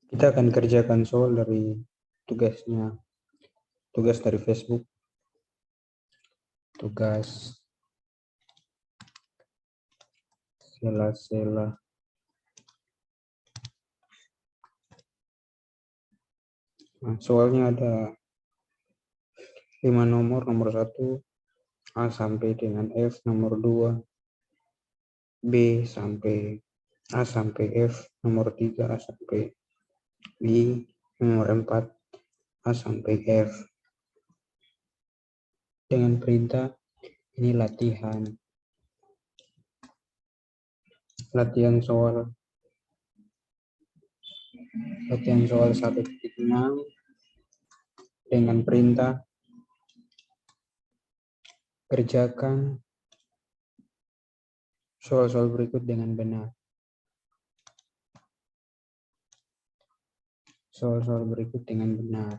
Kita akan kerjakan soal dari tugas dari Facebook, tugas sela-sela soalnya ada 5 nomor 1 A sampai dengan F, nomor 2 B sampai A sampai F, nomor 3 A sampai I, nomor 4 A sampai F. Dengan perintah ini latihan soal 1.6 dengan perintah kerjakan soal-soal berikut dengan benar. Soal-soal berikut dengan benar.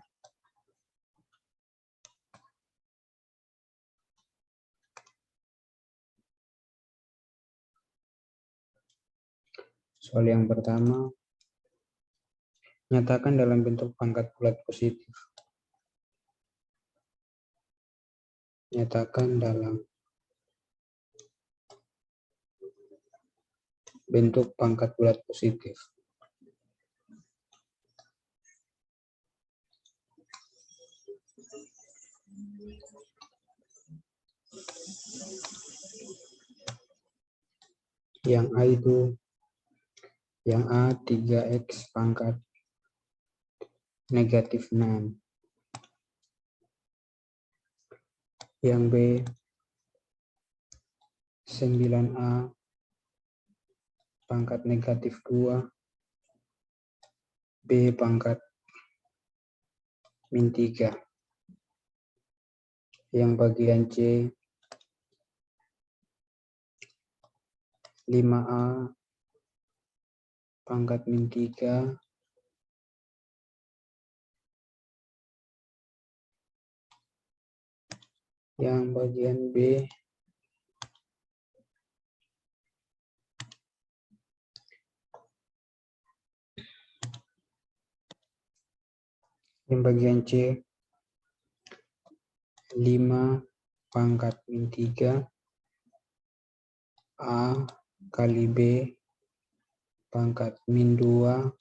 Soal yang pertama, nyatakan dalam bentuk pangkat bulat positif. Nyatakan dalam bentuk pangkat bulat positif. Yang A itu, yang A 3X pangkat negatif 6. Yang B 9A pangkat negatif 2. B pangkat min 3. Yang bagian C 5A pangkat min 3. Yang bagian B 5 pangkat min 3 A kali B pangkat min 2.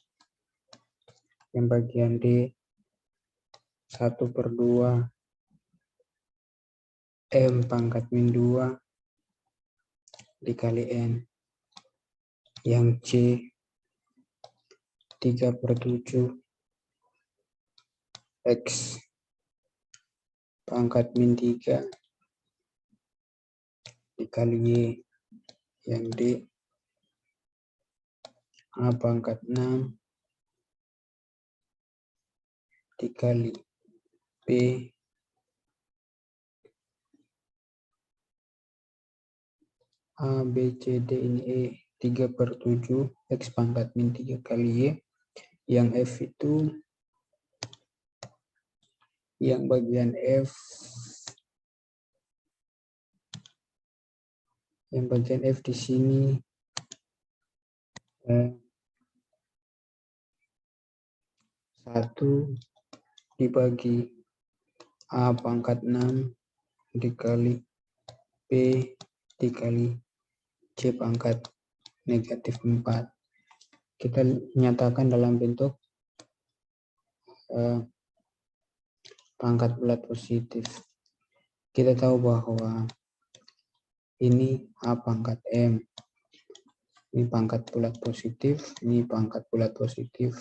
Yang bagian D 1/2 M pangkat min 2 dikali N. Yang C 3/7 X pangkat min 3 dikali Y. Yang D A pangkat 6 dikali B A, B, C, D ini E 3/7 X pangkat min 3 kali Y. Yang F itu, yang bagian F, di sini 1 dibagi A pangkat 6 dikali B dikali C pangkat negatif 4. Kita nyatakan dalam bentuk pangkat bulat positif. Kita tahu bahwa ini A pangkat M. Ini pangkat bulat positif, ini pangkat bulat positif.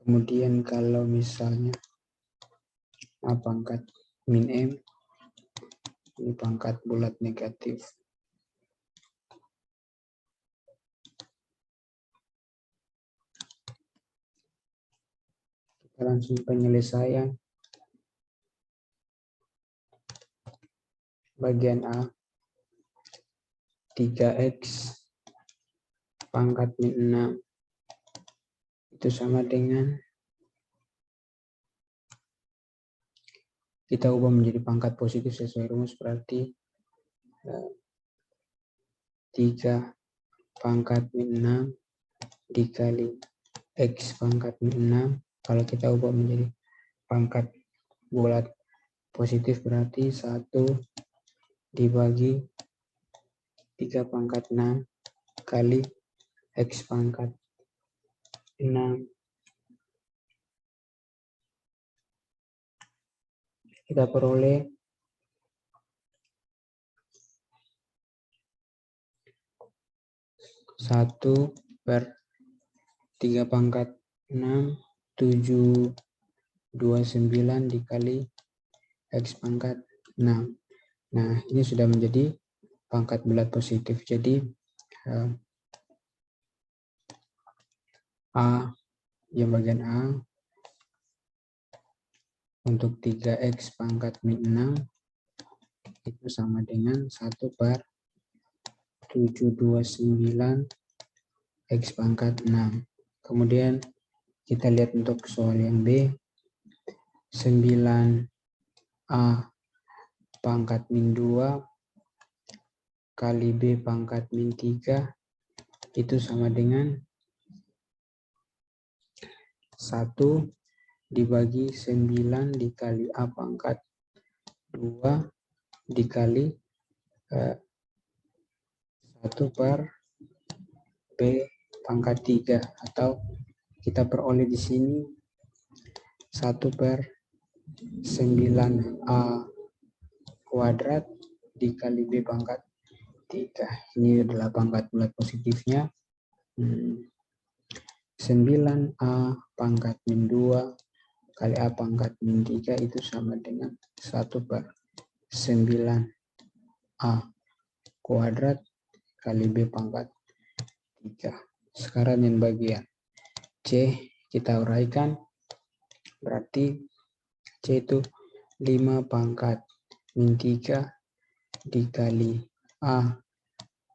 Kemudian kalau misalnya A pangkat min M, ini pangkat bulat negatif. Kita langsung penyelesaian. Bagian A 3X pangkat min 6 itu sama dengan, kita ubah menjadi pangkat positif sesuai rumus, berarti 3 pangkat min 6 dikali X pangkat min 6. Kalau kita ubah menjadi pangkat bulat positif berarti 1 dibagi 3 pangkat 6 kali X pangkat 6. Kita peroleh 1 per 3 pangkat 6, 729 dikali X pangkat 6. Nah, ini sudah menjadi pangkat bulat positif. Jadi, A, yang bagian A, untuk 3X pangkat min 6, itu sama dengan 1 per 729 X pangkat 6. Kemudian kita lihat untuk soal yang B, 9A pangkat min 2 kali B pangkat min 3 itu sama dengan 1 dibagi 9 dikali A pangkat 2 dikali 1 per B pangkat 3, atau kita peroleh di sini 1 per 9A kuadrat dikali B pangkat 3. Ini adalah pangkat bulat positifnya. 9A pangkat min 2 kali A pangkat min 3 itu sama dengan 1 per 9A kuadrat kali B pangkat 3. Sekarang yang bagian C kita uraikan. Berarti C itu 5 pangkat min 3 dikali A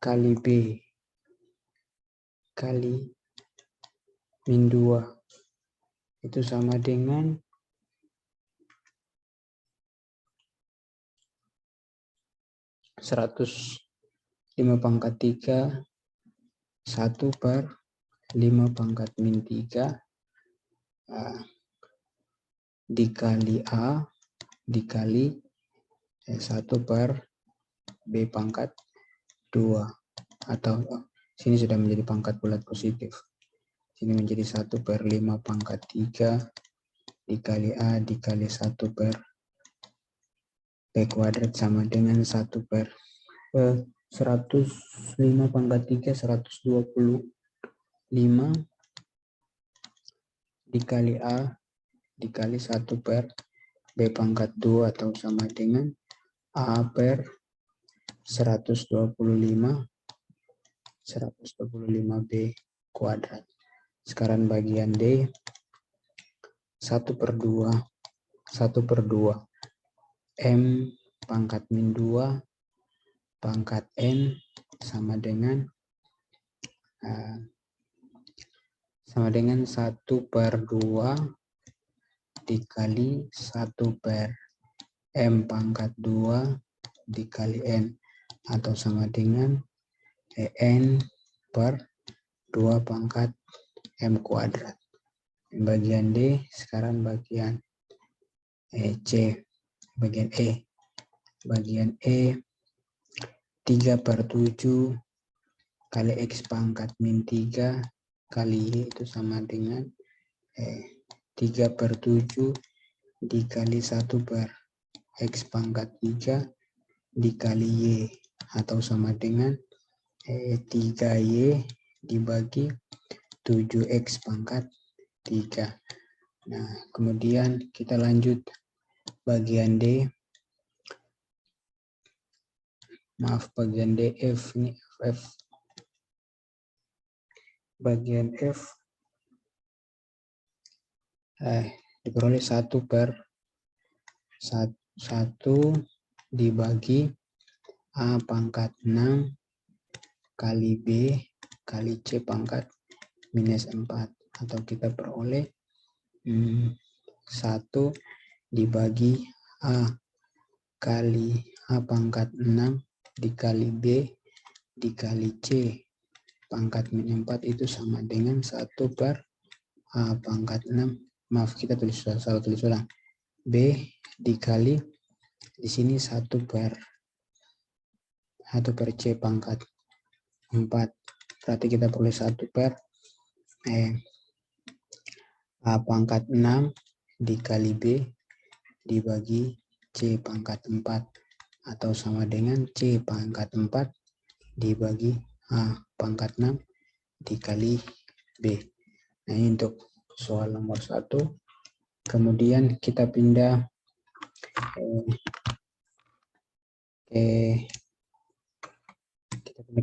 kali B kali min 2 itu sama dengan 105 pangkat 3 1 per 5 pangkat min 3 dikali A dikali 1 per B pangkat 2, atau sini sudah menjadi pangkat bulat positif. Sini menjadi 1 per 5 pangkat 3 dikali A dikali 1 per B kuadrat sama dengan 1 per 105 pangkat 3 125 dikali A dikali 1 per B pangkat 2, atau sama dengan A per 125 B kuadrat. Sekarang bagian D, 1 per 2 M pangkat min 2 pangkat N sama dengan 1 per 2 dikali 1 per M pangkat 2 dikali N, atau sama dengan N per 2 pangkat M kuadrat. Bagian D. Sekarang bagian C. Bagian E. Bagian E 3 per 7 kali X pangkat min 3 kali Y itu sama dengan 3 per 7 dikali 1 per X pangkat 3 dikali Y, atau sama dengan 3Y dibagi 7X pangkat 3. Nah, kemudian kita lanjut bagian D. Maaf, bagian D, F ini F. Bagian F diperoleh 1 per 1 dibagi A pangkat 6 kali B kali C pangkat minus 4, atau kita peroleh 1 dibagi A kali A pangkat 6 dikali B dikali C pangkat min 4 itu sama dengan 1 per A pangkat 6. Maaf, kita salah tulis ulang. B dikali di sini 1 per C pangkat 4. Berarti kita perlu 1 per A pangkat 6 dikali B dibagi C pangkat 4 atau sama dengan C pangkat 4 dibagi A pangkat 6 dikali B. Nah, ini untuk soal nomor 1. Kemudian kita pindah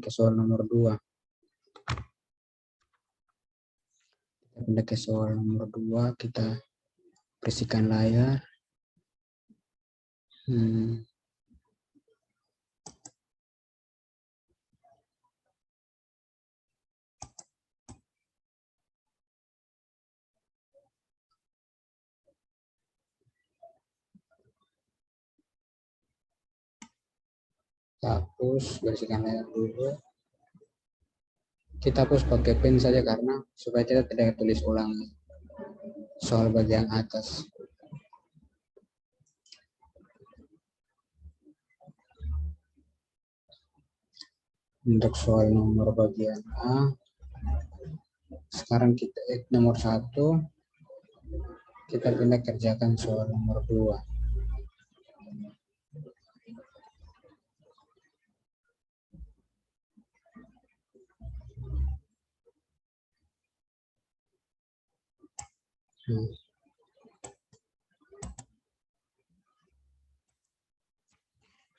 ke soal nomor 2. Kita pindah ke soal nomor 2, kita bersihkan layar. Hapus, bersihkan layar dulu. Kita hapus pakai pen saja karena supaya kita tidak tulis ulang soal bagian atas. Untuk soal nomor bagian A, sekarang kita nomor 1, kita pindah kerjakan soal nomor 2.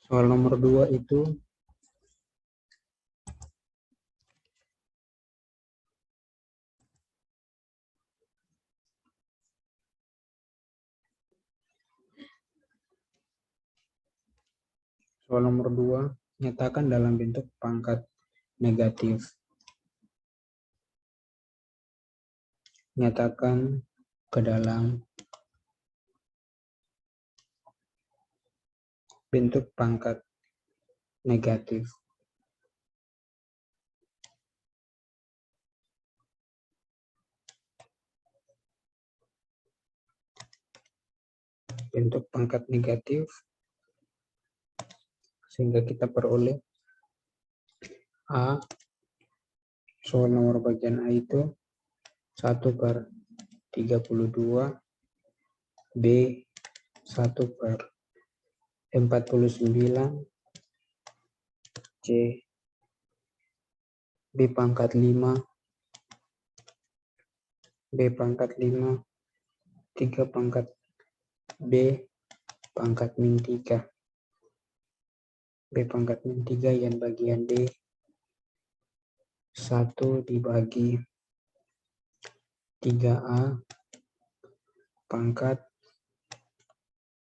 Soal nomor 2 itu nyatakan dalam bentuk pangkat negatif. Nyatakan ke dalam bentuk pangkat negatif. Bentuk pangkat negatif sehingga kita peroleh A, soal nomor bagian A itu 1 per 32, B 1 per 49, C B pangkat 5, 3 pangkat B pangkat min 3. B pangkat min 3 yang bagian D 1 dibagi 3A pangkat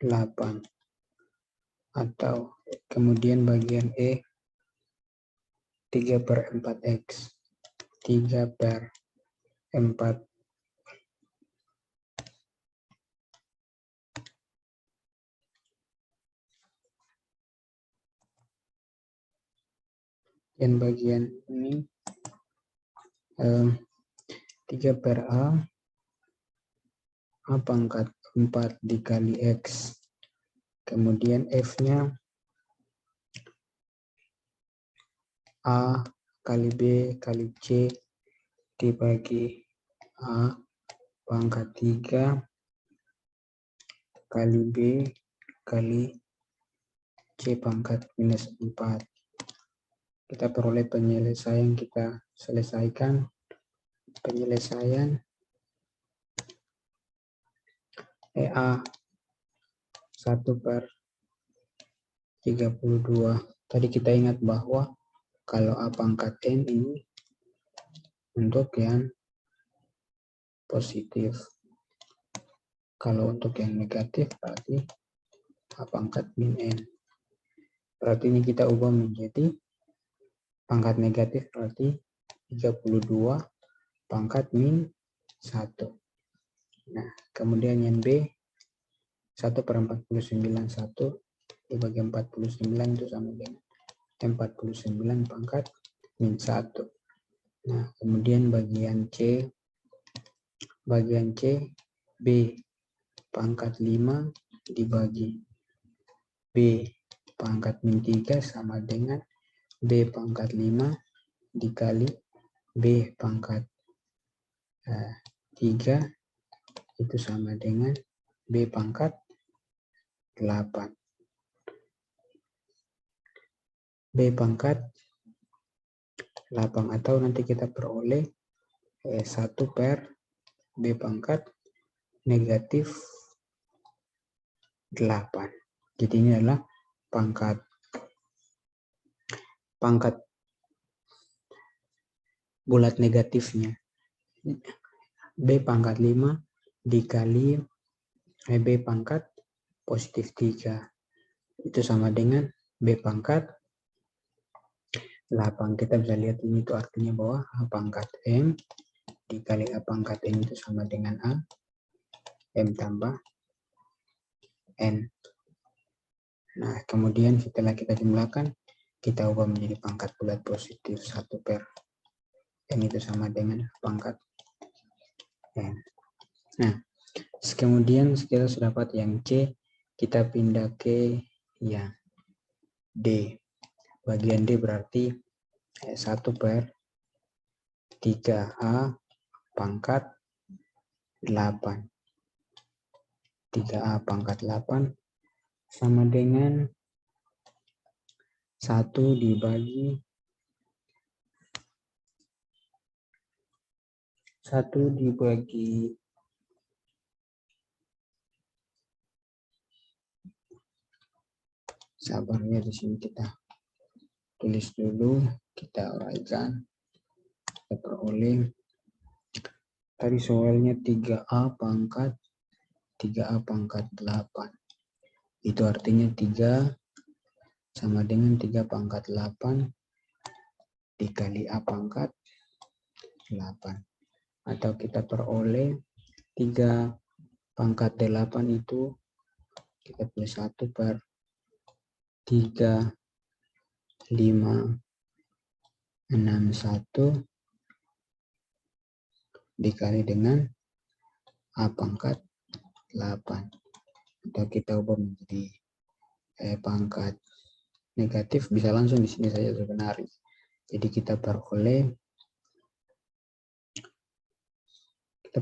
8. Atau kemudian bagian E 3 per 4X. 3 per 4. Dan bagian ini 3 per A pangkat 4 dikali X. Kemudian F-nya A kali B kali C dibagi A pangkat 3 kali B kali C pangkat minus 4. Kita peroleh penyelesaian, kita selesaikan penyelesaian A 1 per 32. Tadi kita ingat bahwa kalau A pangkat N ini untuk yang positif. Kalau untuk yang negatif berarti A pangkat min N. Berarti ini kita ubah menjadi pangkat negatif berarti 32 pangkat min 1. Nah, kemudian yang B 1 per 49, 1 dibagi 49 itu sama dengan 49 pangkat min 1. Nah, kemudian bagian C, B pangkat 5 dibagi B pangkat min 3 sama dengan B pangkat 5 dikali B pangkat 3 itu sama dengan B pangkat 8. B pangkat 8 atau nanti kita peroleh 1 per B pangkat negatif 8. Jadi ini adalah pangkat bulat negatifnya. B pangkat 5 dikali B pangkat positif 3. Itu sama dengan B pangkat 8. Kita bisa lihat ini itu artinya bahwa A pangkat M dikali A pangkat N itu sama dengan A M tambah N. Nah, kemudian setelah kita jumlahkan, kita ubah menjadi pangkat bulat positif 1 per N itu sama dengan pangkat N. Nah, kemudian kita sudah dapat yang C, kita pindah ke yang D. Bagian D berarti 1 per 3A pangkat 8. 3A pangkat 8 sama dengan 1 dibagi 1 sabarnya di sini kita tulis dulu, kita uraikan, kita peroleh. Tadi soalnya 3A pangkat 8. Itu artinya 3 sama dengan 3 pangkat 8 dikali A pangkat 8. Atau kita peroleh 3 pangkat 8 itu kita tulis 1 per 3, 5, 6, 1 dikali dengan A pangkat 8. Atau kita ubah menjadi pangkat negatif, bisa langsung di sini saja sebenarnya. Jadi kita peroleh 1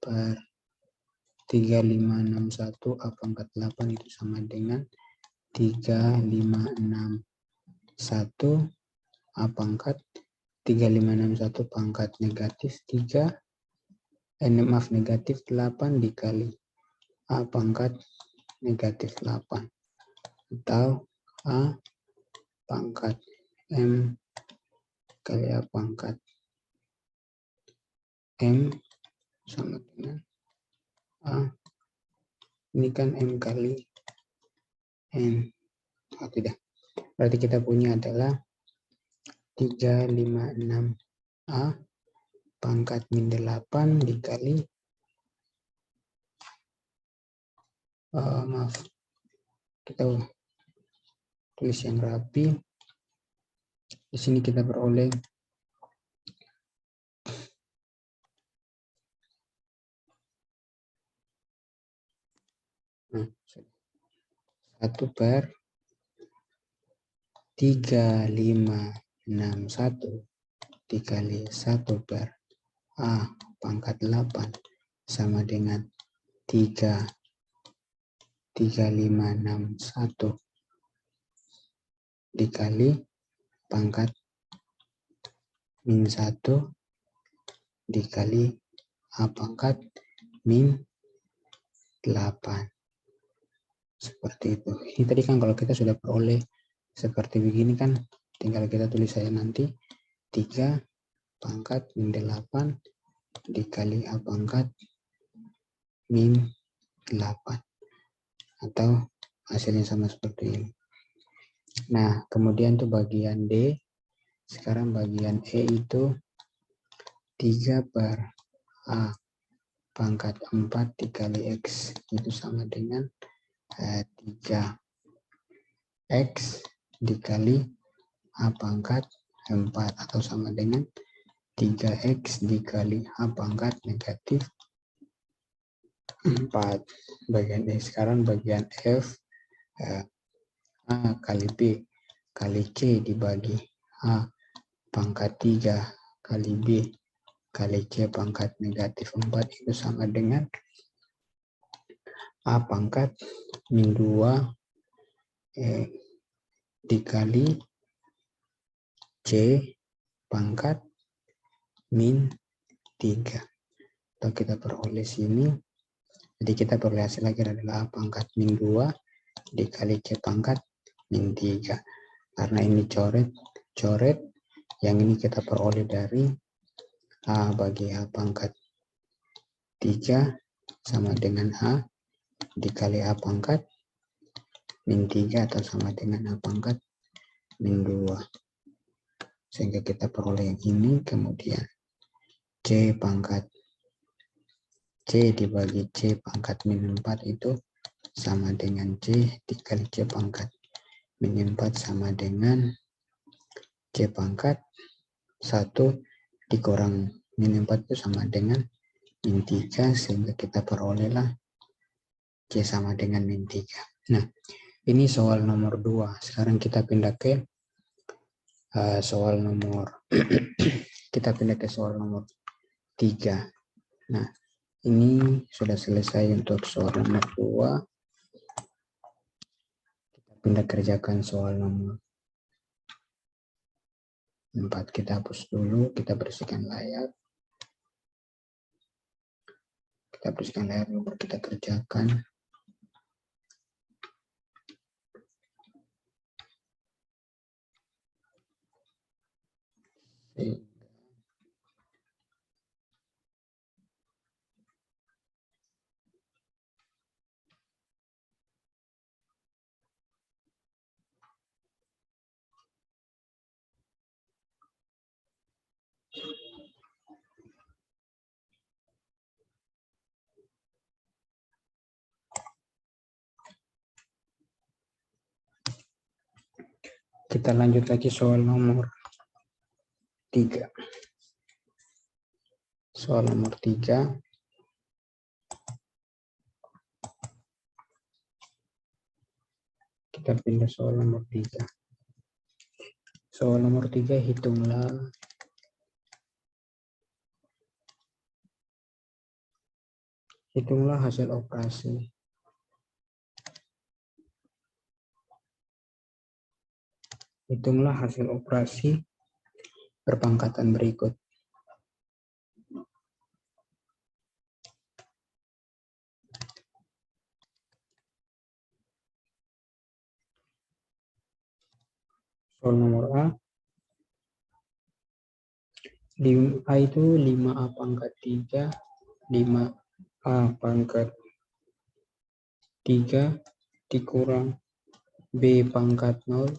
per 3561 A pangkat 8 itu sama dengan 3561 A pangkat 3561 pangkat negatif 3 negatif 8 dikali A pangkat negatif 8 atau A pangkat M kali A pangkat M sama dengan A, ini kan M kali N. Oh, tidak. Berarti kita punya adalah 356A pangkat min 8 dikali kita tulis yang rapi. Di sini kita peroleh 1 per 3561 dikali 1 per A pangkat 8 sama dengan 3561 dikali pangkat min 1 dikali A pangkat min 8. Seperti itu. Ini tadi kan kalau kita sudah peroleh seperti begini kan, tinggal kita tulis saja nanti 3 pangkat min 8 dikali A pangkat min 8. Atau hasilnya sama seperti ini. Nah, kemudian tuh bagian D. Sekarang bagian E itu 3 per A pangkat 4 dikali X itu sama dengan 3. X dikali A pangkat 4 atau sama dengan 3X dikali A pangkat negatif 4. Bagian sekarang bagian F, A kali B kali C dibagi A pangkat 3 kali B kali C pangkat negatif 4 itu sama dengan A pangkat min 2 dikali C pangkat min 3. Atau kita peroleh sini. Jadi kita peroleh hasil lagi adalah A pangkat min 2 dikali C pangkat min 3. Karena ini coret, yang ini kita peroleh dari A bagi A pangkat 3 sama dengan A dikali A pangkat min 3 atau sama dengan A pangkat min 2. Sehingga kita peroleh yang ini, kemudian C pangkat C dibagi C pangkat min 4 itu sama dengan C dikali C pangkat min 4 sama dengan C pangkat 1 dikurang min 4 itu sama dengan min 3, sehingga kita perolehlah C sama dengan min 3. Nah, ini soal nomor 2. Sekarang kita pindah ke soal nomor kita pindah ke soal nomor 3. Nah, ini sudah selesai untuk soal nomor 2. Kita pindah kerjakan soal nomor 4. Kita hapus dulu, kita bersihkan layar. Kita bersihkan layar dulu, kita kerjakan. Kita lanjut lagi soal nomor 3. Soal nomor 3. Kita pindah soal nomor 3. Soal nomor 3, hitunglah hasil operasi. Hitunglah hasil operasi perpangkatan berikut. Soal nomor A. A itu 5A pangkat 3, 5A pangkat 3 dikurang B pangkat 0.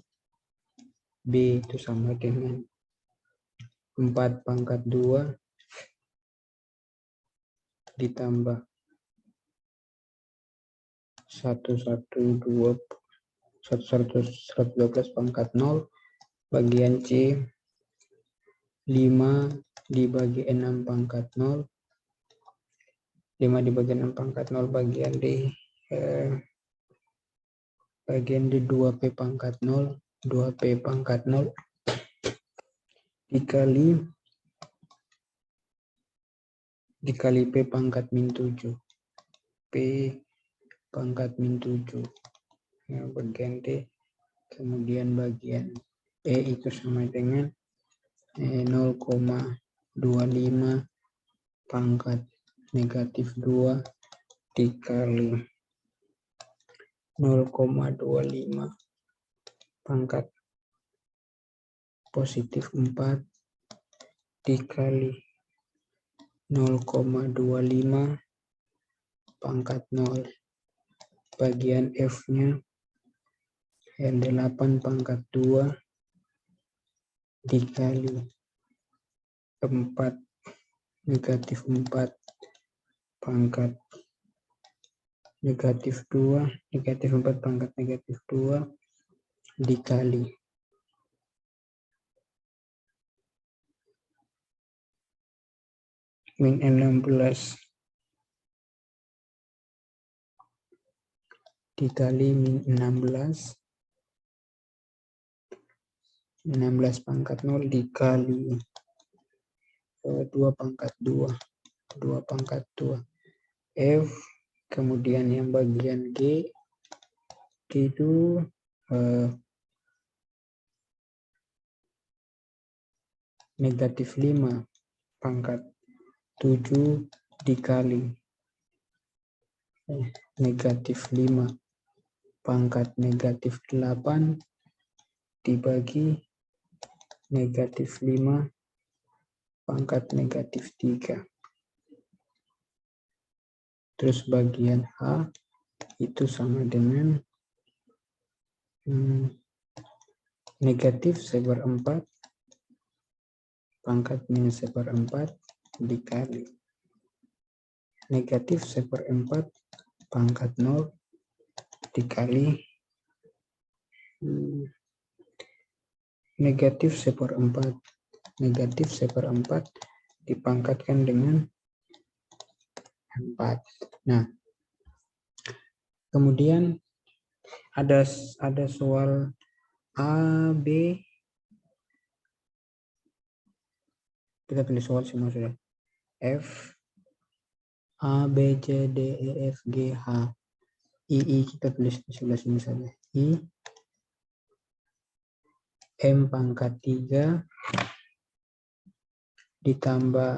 B itu sama dengan 4 pangkat 2 ditambah 112 pangkat 0 bagian C 5 dibagi 6 pangkat 0. 5 dibagi 6 pangkat 0 bagian D. Bagian D 2P pangkat 0. 2P pangkat 0 dikali P pangkat min 7. P pangkat min 7. Ya, bagian D. Kemudian bagian E itu sama dengan 0,25 pangkat negatif 2 dikali 0,25 pangkat positif 4 dikali 0,25 pangkat 0. Bagian F-nya 8 pangkat 2 dikali 4 negatif 4 pangkat negatif 2, negatif 4 pangkat negatif 2 dikali min 16 dikali min 16 pangkat 0 dikali 2 pangkat 2 pangkat 2 F, kemudian yang bagian G itu negatif 5 pangkat 7 dikali negatif 5 pangkat negatif 8 dibagi negatif 5 pangkat negatif 3. Terus bagian H itu sama dengan negatif seperempat pangkat min seperempat dikali negatif seperempat pangkat 0 dikali negatif seperempat dipangkatkan dengan 4. Nah, kemudian ada soal A, B. Kita tulis soal semua sudah. F, A, B, C, D, E, F, G, H, I kita tulis di sebelah sini saja. I, M pangkat 3 ditambah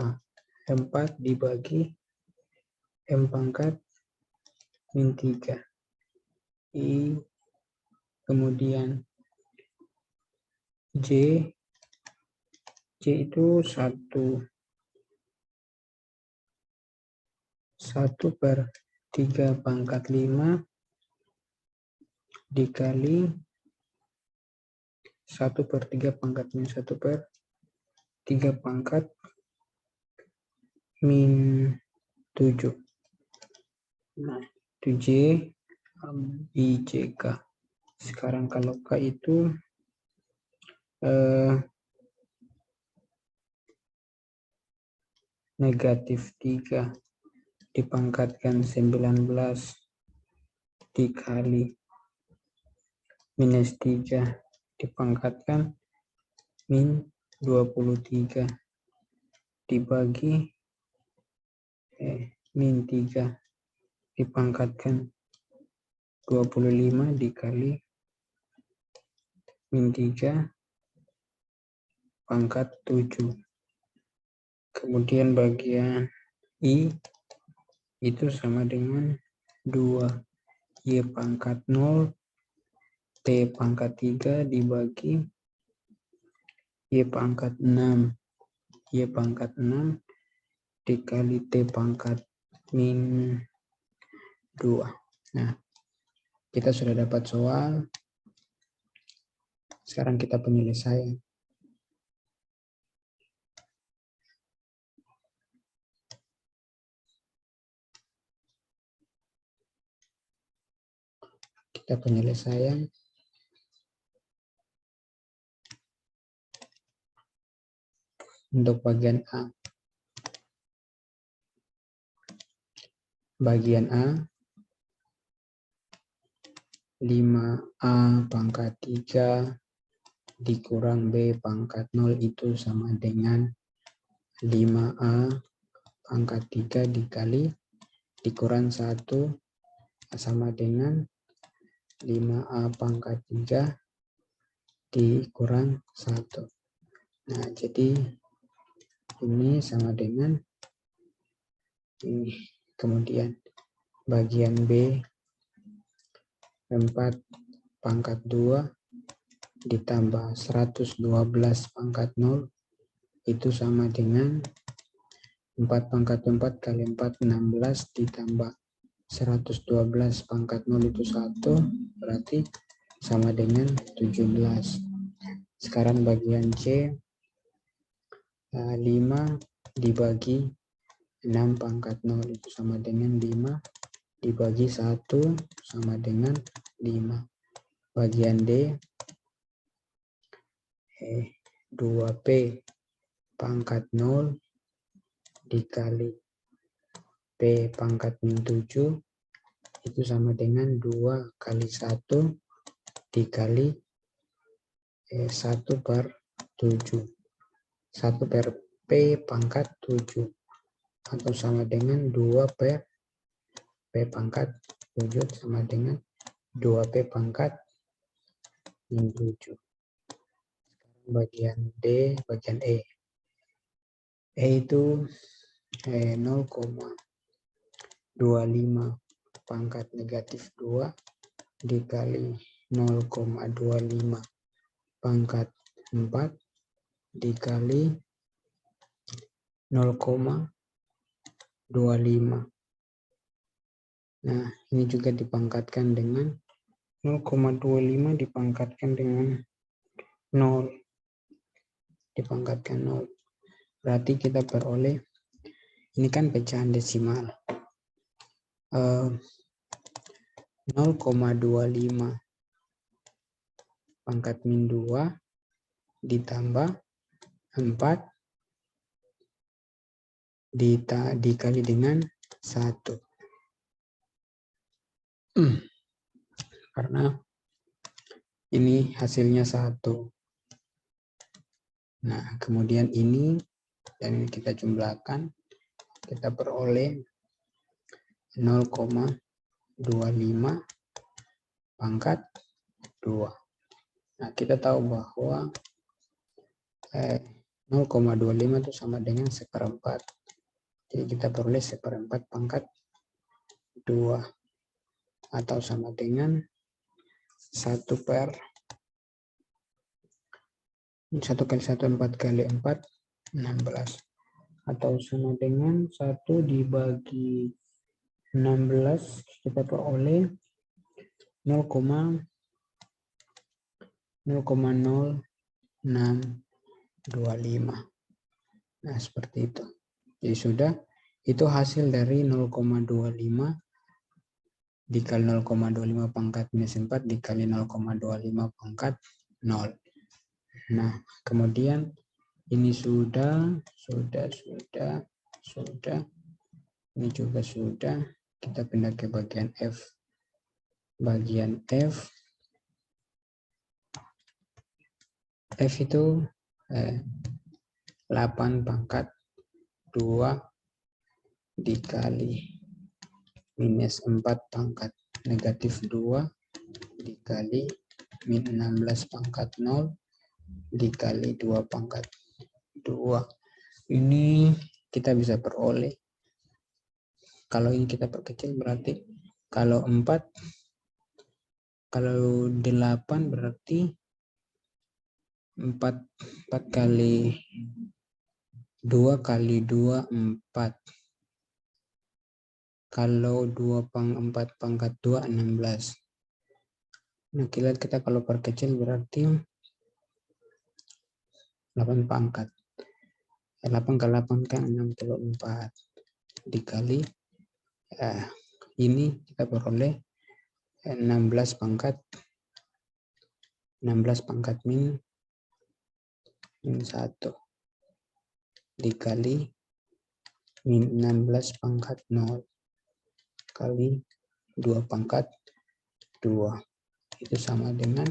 4 dibagi M pangkat min 3. I, kemudian J itu 1 per 3 pangkat 5 dikali 1 per 3 pangkat min 1 per 3 pangkat min 7. Nah, itu J, I, J, K. Sekarang kalau K itu negatif 3 dipangkatkan 19 dikali minus 3 dipangkatkan min 23 dibagi min 3 dipangkatkan 25 dikali min 3 pangkat 7. Kemudian bagian I itu sama dengan 2 Y pangkat 0 T pangkat 3 dibagi Y pangkat 6 dikali T pangkat min 2. Nah, kita sudah dapat soal. Sekarang kita penyelesaian. Untuk bagian A. Bagian A 5A pangkat 3 dikurang B pangkat 0 itu sama dengan 5A pangkat 3 dikali dikurang 1 sama dengan 5A pangkat 3 dikurang 1. Nah, jadi ini sama dengan ini. Kemudian bagian B 4 pangkat 2 ditambah 112 pangkat 0 itu sama dengan 4 pangkat 4 kali 4 16 ditambah 112 pangkat 0 itu 1 berarti sama dengan 17. Sekarang bagian C 5 dibagi 6 pangkat 0 itu sama dengan 5 dibagi 1 sama dengan 5. Bagian D 2P pangkat 0 dikali P pangkat min 7 itu sama dengan 2 kali 1 dikali 1 per 7. 1 per P pangkat 7 atau sama dengan 2 per P pangkat 7 sama dengan 2P pangkat min 7. Bagian D, bagian E. E itu 0,25 pangkat negatif 2 dikali 0,25 pangkat 4 dikali 0,25. Nah, ini juga dipangkatkan dengan 0,25 dipangkatkan dengan 0. Dipangkatkan 0. Berarti kita peroleh, ini kan pecahan desimal. 0,25 pangkat min 2 ditambah 4 dikali dengan 1. Karena ini hasilnya 1. Nah, kemudian ini dan ini kita jumlahkan, kita peroleh 0,25 pangkat 2. Nah, kita tahu bahwa 0,25 itu sama dengan 1/4. Jadi kita peroleh 1/4 pangkat 2 atau sama dengan 1 per 1 kali 1 4 kali 4 16 atau sama dengan 1 dibagi 16 kita peroleh 0,0625. Nah, seperti itu. Jadi sudah, itu hasil dari 0,25 dikali 0,25 pangkat minus 4 dikali 0,25 pangkat 0. Nah, kemudian ini sudah. Ini juga sudah. Kita pindah ke bagian F. Bagian F. F itu 8 pangkat 2 dikali minus 4 pangkat negatif 2 dikali min 16 pangkat 0 dikali 2 pangkat 2. Ini kita bisa peroleh. Kalau ini kita perkecil berarti kalau 8 berarti 4 kali 2 kali 2 4. Kalau 4 pangkat 2 16. Nah, kita kalau perkecil berarti 8 pangkat. 8 kali 8 kan 64 dikali ini kita peroleh 16 pangkat min 1 dikali min 16 pangkat 0 kali 2 pangkat 2 itu sama dengan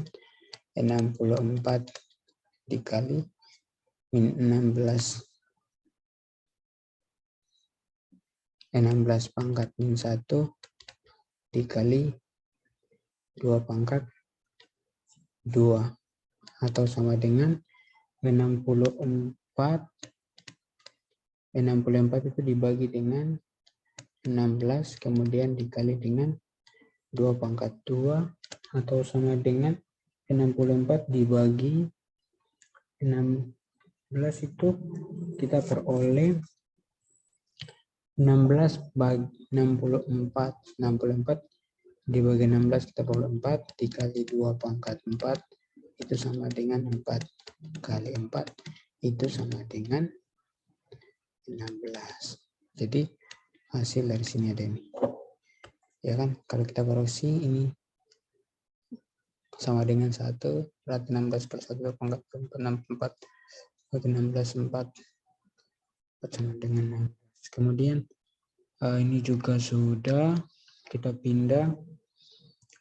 64 dikali min 16 pangkat min 1 dikali 2 pangkat 2 atau sama dengan 64 itu dibagi dengan 16 kemudian dikali dengan 2 pangkat 2 atau sama dengan 64 dibagi 16 itu kita peroleh 64 dibagi 16 kita peroleh 4 dikali 2 pangkat 4 itu sama dengan 4 kali 4 itu sama dengan 16. Jadi hasil dari sini ada ini. Ya kan, kalau kita koreksi ini sama dengan 1, berarti 16 per 1 pangkat 64, berarti 16/4 sama dengan 16. Kemudian ini juga sudah, kita pindah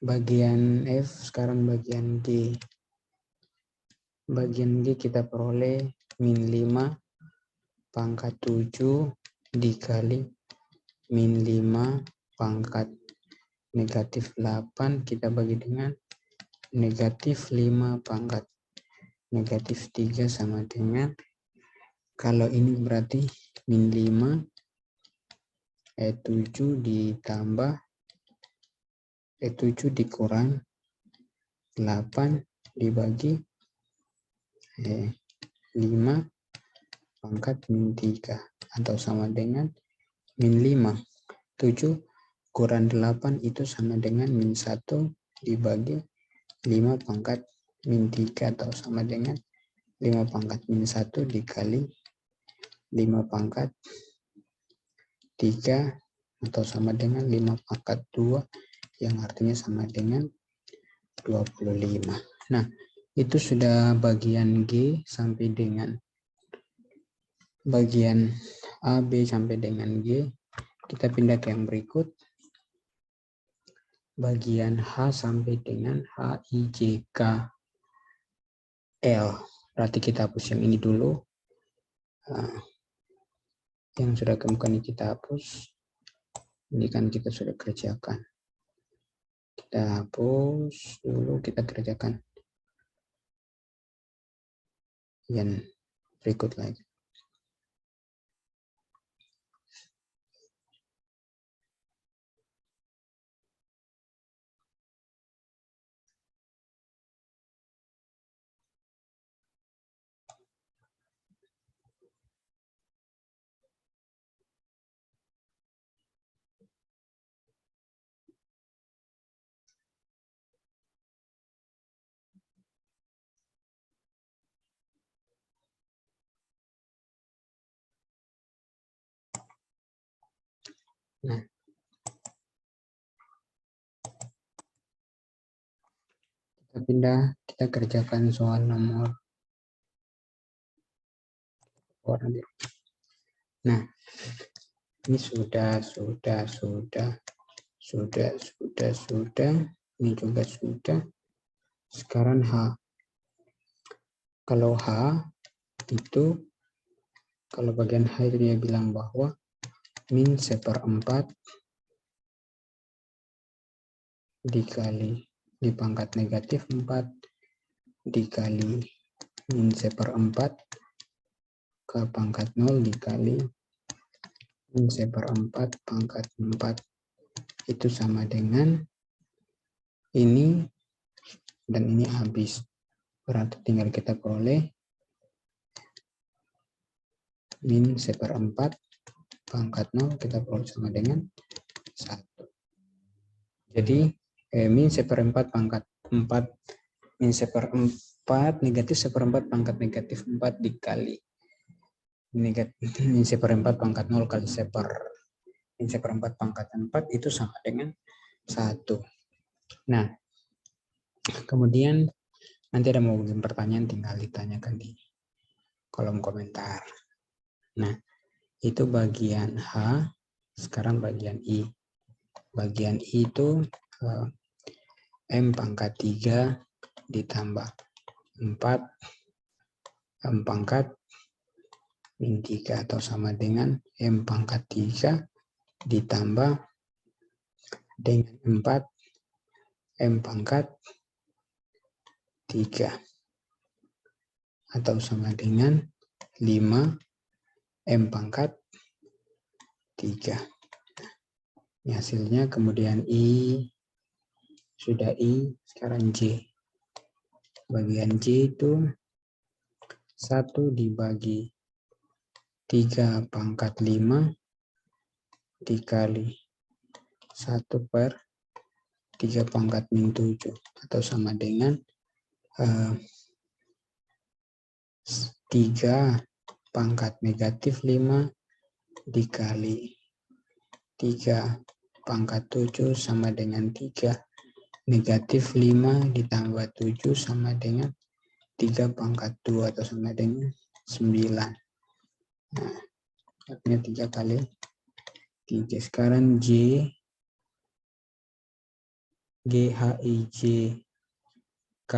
bagian F, sekarang bagian G. Bagian G kita peroleh min 5 pangkat 7 dikali min 5 pangkat negatif 8, kita bagi dengan negatif 5 pangkat negatif 3 sama dengan, kalau ini berarti min 5 7 ditambah 7 dikurang 8 dibagi 5 pangkat min 3 atau sama dengan min 5. 7 kurang 8 itu sama dengan min 1 dibagi 5 pangkat min 3 atau sama dengan 5 pangkat min 1 dikali 5 pangkat 3 atau sama dengan 5 pangkat 2 yang artinya sama dengan 25. Nah, itu sudah bagian G sampai dengan bagian A, B sampai dengan G. Kita pindah ke yang berikut. Bagian H sampai dengan H, I, J, K, L. Berarti kita hapus yang ini dulu. Yang sudah kemudian kita hapus. Ini kan kita sudah kerjakan. Kita hapus dulu, kita kerjakan yang berikut lagi. Nah, kita pindah, kita kerjakan soal nomor. Nah, ini sudah. Ini juga sudah. Sekarang H. Kalau H itu, kalau bagian H itu dia bilang bahwa min 1/4 dikali di pangkat negatif 4 dikali min 1/4 ke pangkat 0 dikali min 1/4 pangkat 4 itu sama dengan ini dan ini habis. Berarti tinggal kita peroleh min 1/4 pangkat 0 kita peroleh sama dengan 1. Jadi min 1/4 pangkat 4 min 1/4 negatif 1/4 pangkat negatif 4 dikali negatif min 1/4 pangkat 0 kali min 1/4 pangkat 4 itu sama dengan 1. Nah, kemudian nanti ada mau bikin pertanyaan tinggal ditanyakan di kolom komentar. Nah, itu bagian H. Sekarang bagian I. Bagian I itu M pangkat 3 ditambah 4 M pangkat min 3 atau sama dengan M pangkat 3 ditambah dengan 4 M pangkat 3 atau sama dengan 5 M pangkat 3. Ini hasilnya. Kemudian I, sudah I, sekarang J. Bagian J itu 1 dibagi 3 pangkat 5 dikali 1 per 3 pangkat min 7 atau sama dengan 3 pangkat negatif 5 dikali 3 pangkat 7 sama dengan 3 Negatif 5 ditambah 7 sama dengan 3 pangkat 2 atau sama dengan 9. Nah, artinya 3 kali 3. Sekarang GHIJ K.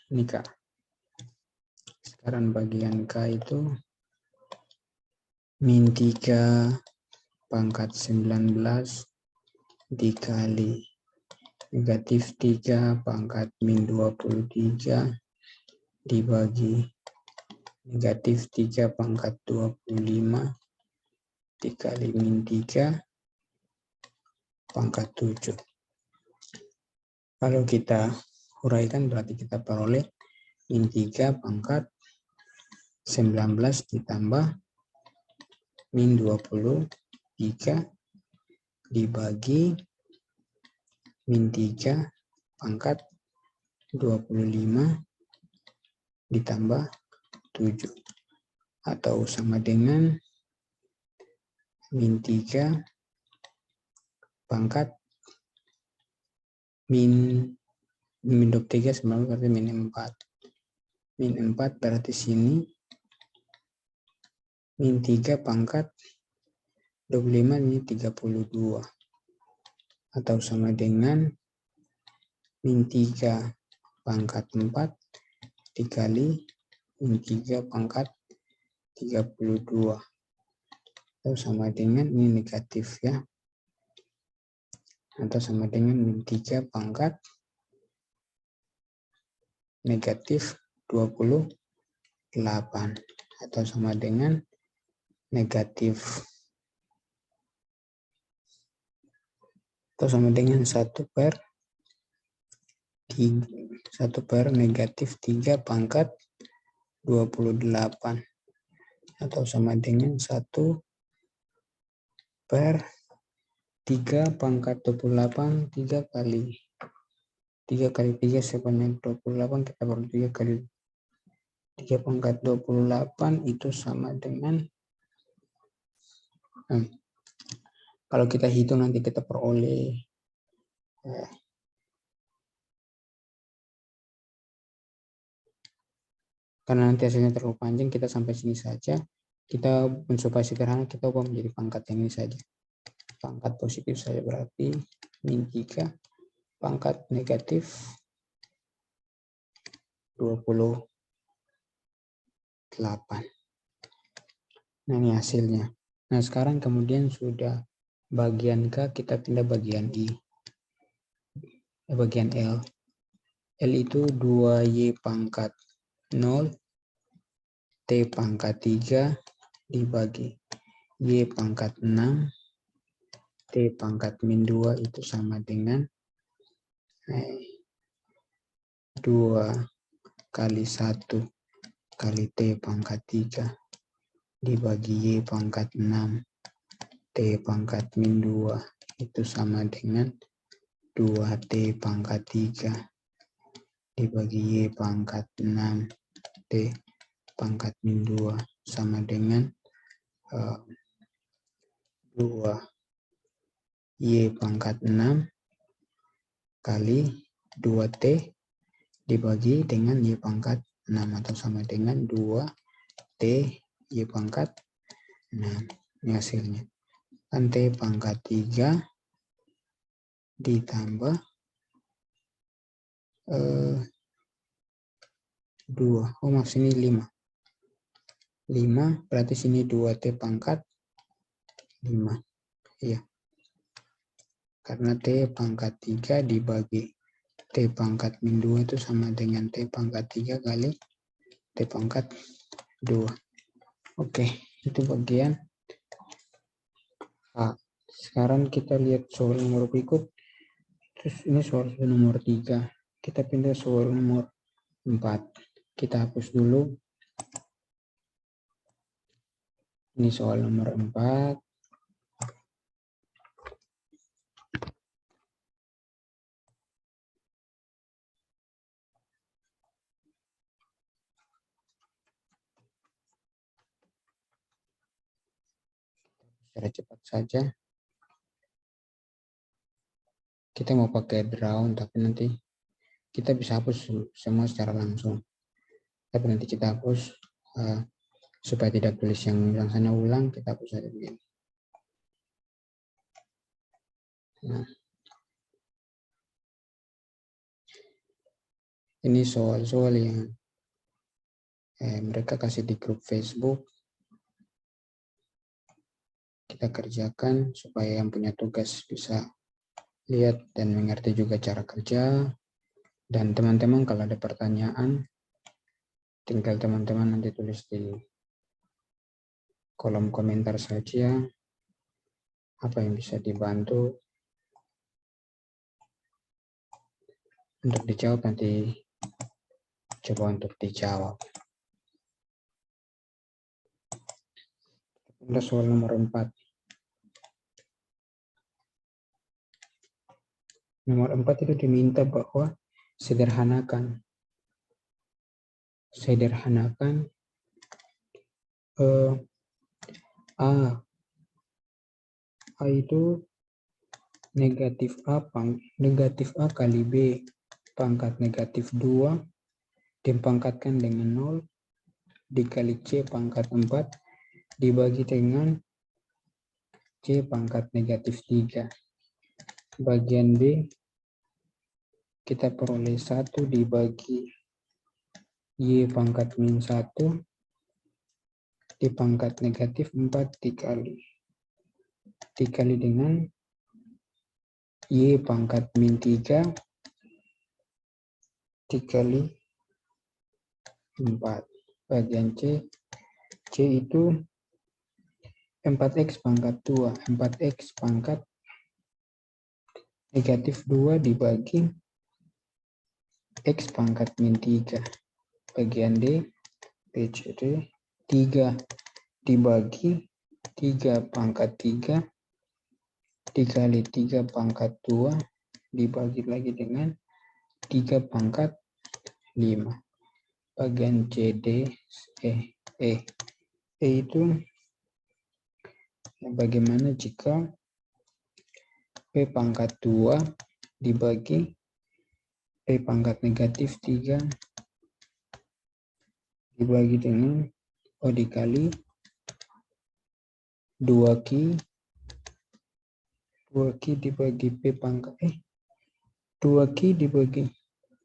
Ini K. Sekarang bagian K itu min 3 pangkat 19 dikali negatif 3 pangkat min 23 dibagi negatif 3 pangkat 25 dikali min 3 pangkat 7. Kalau kita uraikan berarti kita peroleh min 3 pangkat 19 ditambah min 23 dibagi min 3 pangkat 25 ditambah 7 atau sama dengan min 3 pangkat min 23 sama berarti min 4. Min 4 berarti sini min 3 pangkat 25 ini 32 atau sama dengan min 3 pangkat 4 dikali min 3 pangkat 32 atau sama dengan ini negatif ya, atau sama dengan min 3 pangkat negatif 28 atau sama dengan negatif atau sama dengan 1 per negatif 3 pangkat 28 atau sama dengan 1 per 3 pangkat 28 3 kali 3 sebanyak 28 kita baru 3 kali 3 pangkat 28 itu sama dengan kalau kita hitung nanti kita peroleh karena nanti hasilnya terlalu panjang, kita sampai sini saja. Kita mencoba sederhana, kita ubah menjadi pangkat yang ini saja. Pangkat positif saja berarti min 3 pangkat negatif 28. Nah, ini hasilnya. Nah, sekarang kemudian sudah bagian K, kita pindah bagian I. Bagian L. L itu 2Y pangkat 0 T pangkat 3 dibagi Y pangkat 6 T pangkat min 2 itu sama dengan 2 kali 1 kali T pangkat 3 dibagi Y pangkat 6 T pangkat min 2 itu sama dengan 2T pangkat 3 dibagi Y pangkat 6 T pangkat min 2 sama dengan 2Y pangkat 6 kali 2T dibagi dengan Y pangkat 6 atau sama dengan 2T Y pangkat 6. Ini hasilnya. Kan T pangkat 3 ditambah 2. Oh maaf, sini 5. 5 berarti sini 2T pangkat 5. Iya. Karena T pangkat 3 dibagi T pangkat min 2 itu sama dengan T pangkat 3 kali T pangkat 2. Oke, itu bagian A. Sekarang kita lihat soal nomor berikut. Terus ini soal nomor 3. Kita pindah soal nomor 4. Kita hapus dulu. Ini soal nomor 4. Secara cepat saja. kita mau pakai draw, tapi nanti kita bisa hapus semua secara langsung. Tapi nanti kita hapus supaya tidak tulis yang sana ulang, kita hapus saja begini. Nah, ini soal-soal yang mereka kasih di grup Facebook. Kita kerjakan supaya yang punya tugas bisa lihat dan mengerti juga cara kerja. Dan teman-teman kalau ada pertanyaan, tinggal teman-teman nanti tulis di kolom komentar saja apa yang bisa dibantu untuk dijawab, nanti coba untuk dijawab. Untuk soal nomor 4. Nomor 4 itu diminta bahwa sederhanakan A itu negatif A kali B pangkat negatif 2 dipangkatkan dengan 0 dikali C pangkat 4 dibagi dengan C pangkat negatif 3. Bagian B kita peroleh 1 dibagi Y pangkat min 1 dipangkat negatif 4 dikali dengan Y pangkat min 3 dikali 4. Bagian C itu 4x pangkat 2. 4x pangkat negatif 2 dibagi X pangkat min 3. Bagian D, BCD 3 dibagi 3 pangkat 3 dikali 3 pangkat 2 dibagi lagi dengan 3 pangkat 5. Bagian CD, E itu bagaimana jika P pangkat 2 dibagi P pangkat negatif 3 dibagi dengan dikali 2Q dibagi P pangkat 2Q dibagi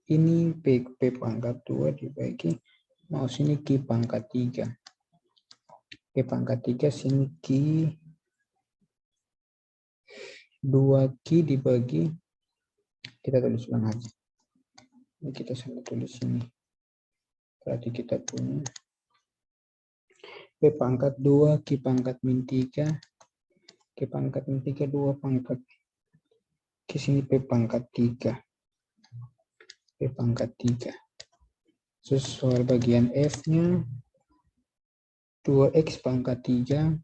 ini P pangkat 2 dibagi mau sini Q pangkat 3. P pangkat 3 sini Q 2Q dibagi, kita tulis ulang aja. Ini kita sambil tulis ini. Berarti kita punya P pangkat 2 Q pangkat min 3 Q pangkat min 3 2 pangkat Q sini P pangkat 3 P pangkat 3. Terus soal bagian F nya 2x pangkat 3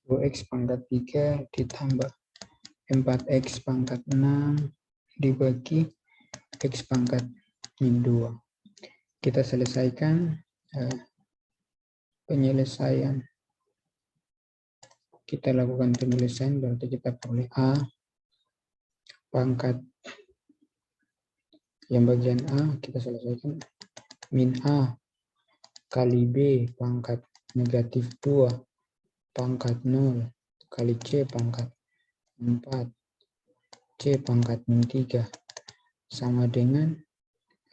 2x pangkat 3 ditambah 4x pangkat 6 dibagi x pangkat min 2. Kita selesaikan penyelesaian. Kita lakukan penyelesaian, berarti kita peroleh A pangkat yang bagian A kita selesaikan min A kali B pangkat negatif 2 pangkat 0 kali C pangkat 4 C pangkat min 3 sama dengan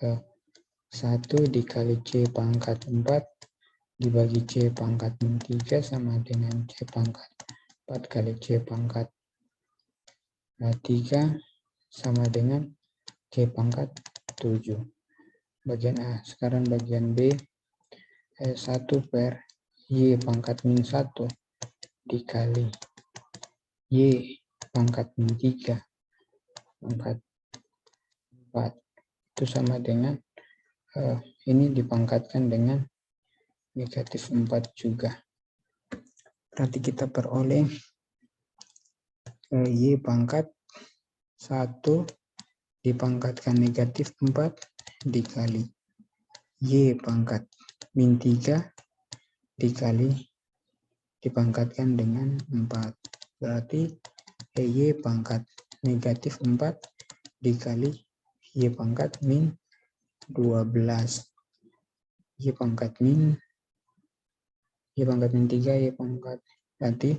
1 dikali C pangkat 4 dibagi C pangkat min 3 sama dengan C pangkat 4 kali C pangkat 3 sama dengan C pangkat 7. Bagian A. Sekarang bagian B 1 per Y pangkat min 1 dikali Y pangkat min 3 pangkat 4 itu sama dengan ini dipangkatkan dengan negatif 4 juga. Berarti kita peroleh Y pangkat 1 dipangkatkan negatif 4 dikali Y pangkat min 3 dikali dipangkatkan dengan 4. Berarti Y pangkat negatif 4 dikali Y pangkat min 12. Y pangkat min 3, Y pangkat. Berarti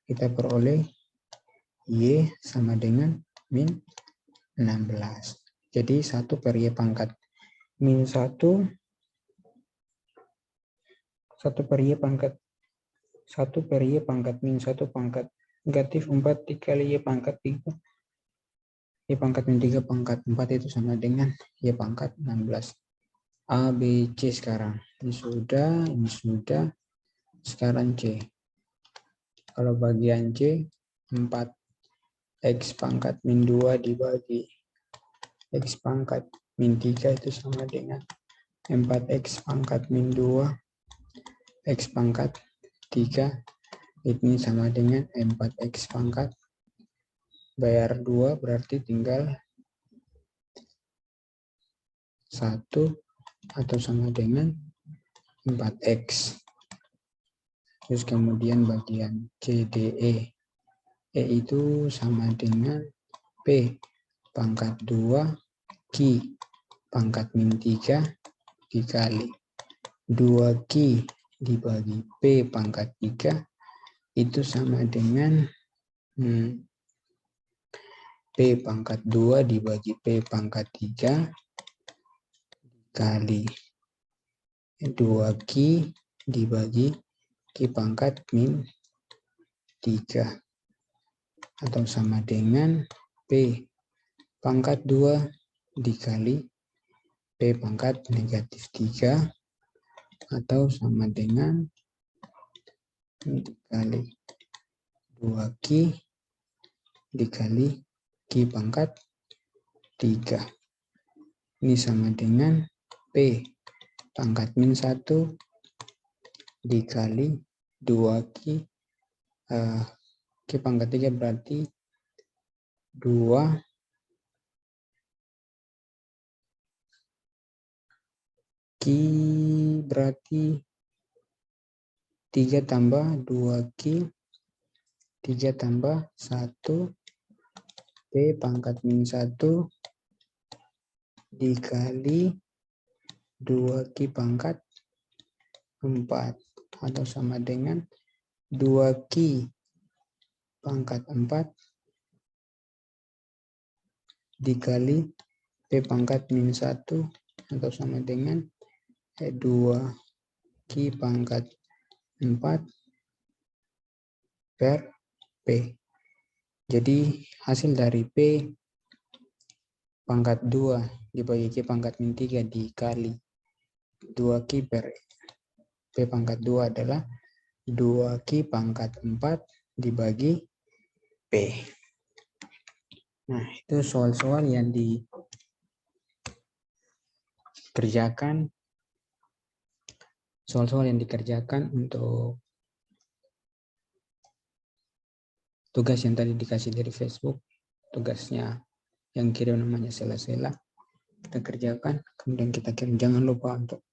kita peroleh Y sama dengan min 16. Jadi 1 per Y pangkat min 1, 1 per Y pangkat 1 per Y pangkat min 1 pangkat negatif 4 dikali Y pangkat 3. Y pangkat min 3 pangkat 4 itu sama dengan Y pangkat 16. A, B, C sekarang. Ini sudah. Sekarang C. Kalau bagian C, 4X pangkat min 2 dibagi X pangkat min 3 itu sama dengan 4X pangkat min 2 X pangkat 3. Ini sama dengan 4X pangkat. Bayar 2 berarti tinggal 1 atau sama dengan 4X. Terus kemudian bagian C, D, E. E itu sama dengan P pangkat 2 Q pangkat min 3 dikali 2Q dibagi P pangkat 3 itu sama dengan P pangkat 2 dibagi P pangkat 3 dikali 2Q dibagi Q pangkat min 3 atau sama dengan P pangkat 2 dikali P pangkat negatif 3 atau sama dengan dikali 2Q dikali Q pangkat 3. Ini sama dengan P pangkat min 1 dikali 2Q Q pangkat 3 berarti 2 Q berarti 3 tambah 2Q 3 tambah 1 P pangkat min 1 dikali 2Q pangkat 4 atau sama dengan 2Q pangkat 4 dikali P pangkat min 1 atau sama dengan 2Q pangkat 4 per P. Jadi hasil dari P pangkat 2 dibagi Q pangkat min 3 dikali 2Q per P pangkat 2 adalah 2Q pangkat 4 dibagi P. Nah, itu soal-soal yang dikerjakan. Soal-soal yang dikerjakan untuk tugas yang tadi dikasih dari Facebook. Tugasnya yang kirim namanya Sela-Sela. Kita kerjakan, kemudian kita kirim. Jangan lupa untuk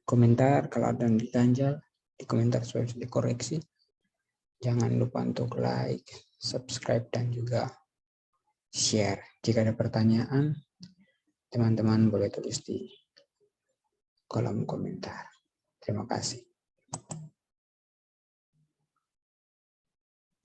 komentar kalau ada yang diganjal, di komentar supaya bisa dikoreksi. Jangan lupa untuk like, subscribe, dan juga share. Jika ada pertanyaan, teman-teman boleh tulis di kolom komentar. Terima kasih.